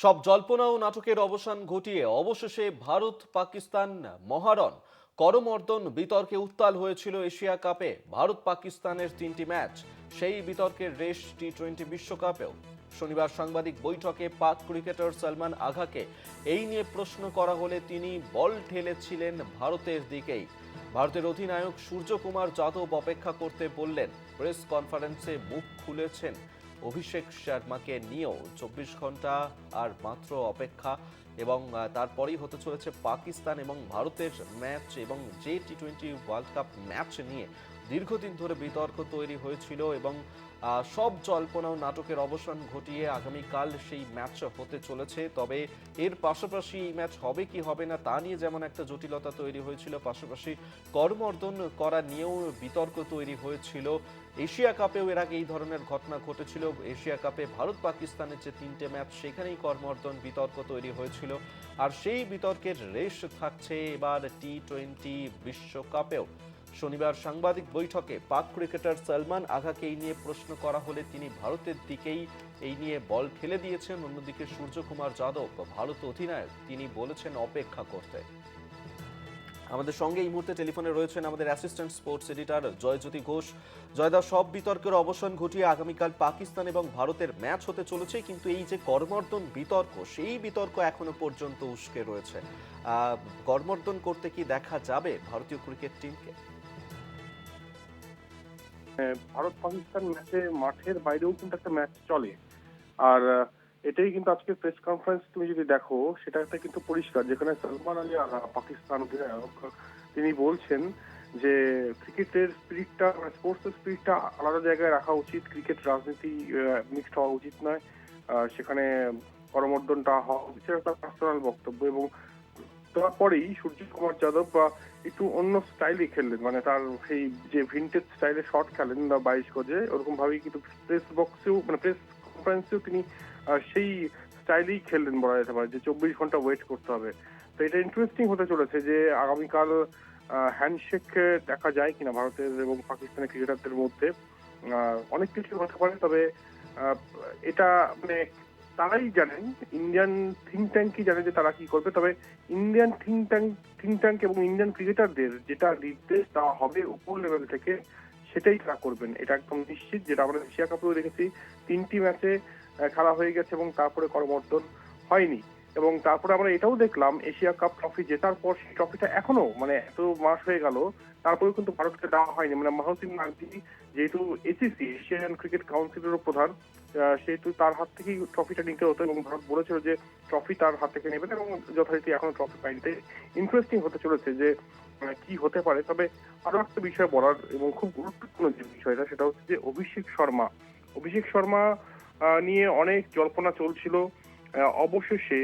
সব জল্পনা ও নাটকের অবসান ঘটিয়ে অবশেষে ভারত পাকিস্তান মহারণ করমর্দন বিতর্কে উত্তাল হয়েছিল এশিয়া কাপে ভারত পাকিস্তানের 3টি ম্যাচ। সেই বিতর্কের রেশ টি-20 বিশ্বকাপেও। শনিবার সাংবাদিক বৈঠকে পাক ক্রিকেটার সলমান আঘাকে এই নিয়ে প্রশ্ন করা হলে তিনি বল ঠেলেছিলেন ভারতের দিকেই। ভারতের অধিনায়ক সূর্যকুমার যাদব অপেক্ষা করতে বললেন। প্রেস কনফারেন্সে মুখ খুলেছেন অভিষেক শর্মাকে নিয়েও। 24 ঘন্টা আর মাত্র অপেক্ষা এবং তারপরেই হতে চলেছে পাকিস্তান এবং ভারতের ম্যাচ। এবং যে টি-20 ওয়ার্ল্ড কাপ ম্যাচ নিয়ে দীর্ঘদিন ধরে বিতর্ক তৈরি হয়েছিল এবং সব জল্পনা ও নাটকের অবসান ঘটিয়ে আগামীকাল সেই ম্যাচ হতে চলেছে। তবে এর পাশাপাশি এই ম্যাচ হবে কি হবে না তা নিয়ে যেমন একটা জটিলতা তৈরি হয়েছিল, পাশাপাশি করমর্দন করা নিয়েও বিতর্ক তৈরি হয়েছিল। এশিয়া কাপেও এর আগে এই ধরনের ঘটনা ঘটেছিল। এশিয়া কাপে ভারত পাকিস্তানের যে 3টে ম্যাচ সেখানেই করমর্দন বিতর্ক তৈরি হয়েছিল। আর সেই বিতর্কের রেশ থাকছে এবার টি-20 বিশ্বকাপেও। শনিবার সাংবাদিক বৈঠকে পাক ক্রিকেটার সলমান আঘাকে এই নিয়ে প্রশ্ন করা হলে তিনি ভারতের দিকেই এই নিয়ে বল ঠেলে দিয়েছেন। অন্যদিকে সূর্যকুমার যাদব ভারত অধিনায়ক, তিনি বলেছেন অপেক্ষা করতে। আমাদের সঙ্গে এই মুহূর্তে টেলিফোনে রয়েছেন আমাদের assistant sports editor Joyjyoti Ghosh. জয়দা, সব বিতর্কের অবসান ঘটিয়ে আগামীকাল পাকিস্তান এবং ভারতের ম্যাচ হতে চলেছে, কিন্তু এই যে করমর্দন বিতর্ক, সেই বিতর্ক এখনো পর্যন্ত উস্কে রয়েছে। করমর্দন করতে কি দেখা যাবে ভারতীয় ক্রিকেট টিমকে? ভারত পাকিস্তান ম্যাচে মাঠের বাইরেও কিন্তু একটা ম্যাচ চলে। আর এটাই কিন্তু আজকে প্রেস কনফারেন্স তুমি যদি দেখো সেটাতে কিন্তু পরিষ্কার, যেখানে সলমান আলী পাকিস্তান অধিনায়ক তিনি বলছেন যে ক্রিকেটের স্পিরিটটা, স্পোর্টস স্পিরিটটা আলাদা জায়গায় রাখা উচিত। ক্রিকেট রাজনীতি মিক্সড হওয়া উচিত নয়। সেখানে করমর্দনটা হওয়া উচিত, সেটা তার পার্সোনাল বক্তব্য। এবং তারপরেই সূর্যকুমার যাদব একটু অন্য স্টাইলে খেললেন, মানে তার সেই যে ভিন্টেজ স্টাইলে শট খেলেন বা 22 গজে, ওরকম ভাবেই কিন্তু প্রেস বক্সেও, মানে প্রেস কনফারেন্সেও তিনি সেই স্টাইলেই খেললেন বলা যেতে পারে, যে 24 ঘন্টা ওয়েট করতে হবে। তো এটা ইন্টারেস্টিং হতে চলেছে যে আগামীকাল হ্যান্ডশেক দেখা যায় কিনা ভারতের এবং পাকিস্তানের ক্রিকেটারদের মধ্যে। অনেক কিছু হতে পারে, তবে এটা মানে তারাই জানেন, ইন্ডিয়ান থিঙ্ক ট্যাঙ্কই জানে যে তারা কি করবে। তবে ইন্ডিয়ান থিঙ্ক ট্যাঙ্ক এবং ইন্ডিয়ান ক্রিকেটারদের যেটা নির্দেশ দেওয়া হবে উপর লেভেল থেকে, সেটাই তারা করবেন, এটা একদম নিশ্চিত। যেটা আমরা এশিয়া কাপেও দেখেছি, 3টি ম্যাচে খেলা হয়ে গেছে এবং তারপরে করমর্দন হয়নি। এবং তারপরে আমরা এটাও দেখলাম, এশিয়া কাপ ট্রফি জেতার পর সেই ট্রফিটা এখনো, মানে এত মাস হয়ে গেল তারপরেও কিন্তু ভারতকে দেওয়া হয়নি। মানে মাহসিন নাকভি যেহেতু এসিসি, এশিয়ান ক্রিকেট কাউন্সিলেরও প্রধান, সেহেতু তার হাত থেকেই ট্রফিটা নিতে হতো এবং ভারত বলেছিল যে ট্রফি তার হাত থেকে নেবেন, এবং যথারীতি এখনো ট্রফি পায়নি। তাই ইন্টারেস্টিং হতে চলেছে যে কি হতে পারে। তবে আরো একটা বিষয় বলার এবং খুব গুরুত্বপূর্ণ যে বিষয়টা, সেটা হচ্ছে যে অভিষেক শর্মা নিয়ে অনেক জল্পনা চলছিল। অবশেষে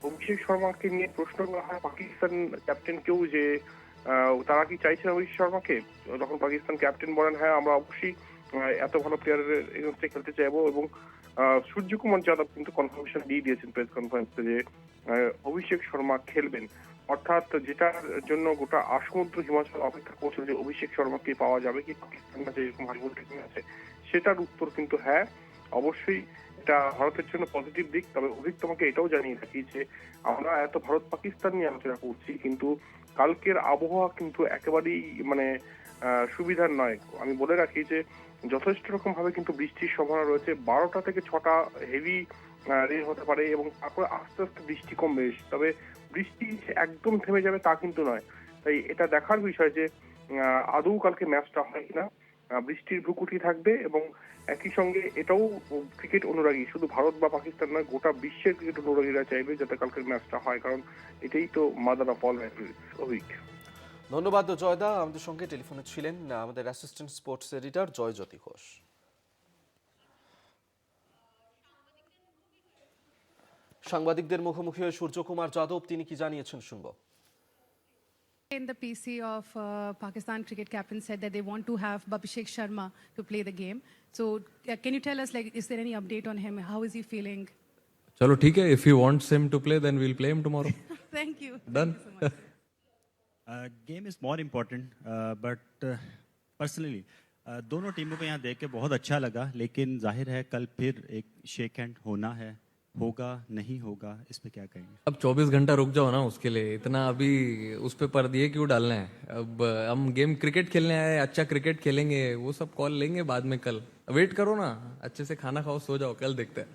অভিষেক শর্মাকে নিয়ে প্রশ্ন করা হয় পাকিস্তান ক্যাপ্টেনকেও, যে তারা কি চাইছেন অভিষেক শর্মাকে। যখন পাকিস্তান ক্যাপ্টেন বলেন হ্যাঁ আমরা অবশ্যই এত ভালো প্লেয়ারের এগেইনস্টে খেলতে চাইবো, এবং সূর্যকুমার যাদব কিন্তু কনফার্মেশন দিয়ে দিয়েছেন প্রেস কনফারেন্সে যে অভিষেক শর্মা খেলবেন। অর্থাৎ যেটার জন্য গোটা আসমুদ্র হিমাচল অপেক্ষা করছিল, যে অভিষেক শর্মাকে পাওয়া যাবে কি পাকিস্তান ম্যাচে, এরকম হাইপোথেটিক্যাল আছে, সেটার উত্তর কিন্তু হ্যাঁ, অবশ্যই এটা ভারতের জন্য পজিটিভ দিক। তবে অভিক তোমাকে এটাও জানিয়ে থাকি যে আমরা এত ভারত পাকিস্তান নিয়ে আলোচনা করছি, কিন্তু কালকের আবহাওয়া কিন্তু একেবারেই মানে সুবিধার নয়। আমি বলে রাখি যে যথেষ্ট রকম ভাবে কিন্তু বৃষ্টির সম্ভাবনা রয়েছে। 12টা থেকে 6টা হেভি রেন হতে পারে এবং তারপরে আস্তে আস্তে বৃষ্টি কমবে। তবে বৃষ্টি একদম থেমে যাবে তা কিন্তু নয়। তাই এটা দেখার বিষয় যে আদৌ কালকে ম্যাচটা হয় কিনা। বৃষ্টির ভ্রুকুটি থাকবে এবং একই সঙ্গে এটাও ক্রিকেট অনুরাগী, শুধু ভারত বা পাকিস্তান নয়, গোটা বিশ্বের ক্রিকেট অনুরাগীরা চাইবে যাতে কালকের ম্যাচটা হয়, কারণ এটাই তো মাদার অফ অল উইক। ধন্যবাদ জয়দা। আমাদের সঙ্গে টেলিফোনে ছিলেন আমাদের assistant sports editor Joyjyoti Ghosh. সাংবাদিকদের মুখোমুখি হয়ে সূর্যকুমার যাদব তিনি কি জানিয়েছেন শুনবো। In the PC of Pakistan cricket captain said that they want to have Abhishek Sharma to play the game. So can you tell us, like, is there any update on him? How is he feeling? चलो ठीक है, if he wants him to play then we'll play him tomorrow. Thank you. Done. Thank you so much. Game is more important, but personally दोनों टीमों को यहाँ देख के बहुत अच्छा लगा, लेकिन जाहिर है कल फिर एक शेक हैंड होना है होगा नहीं होगा इस पे क्या कहेंगे? अब 24 घंटा रुक जाओ ना उसके लिए, इतना अभी उस पे पर्दिए क्यों डालना है? अब हम गेम क्रिकेट खेलने आए, अच्छा क्रिकेट खेलेंगे, वो सब कॉल लेंगे बाद में, कल वेट करो ना, अच्छे से खाना खाओ, सो जाओ, कल देखते हैं।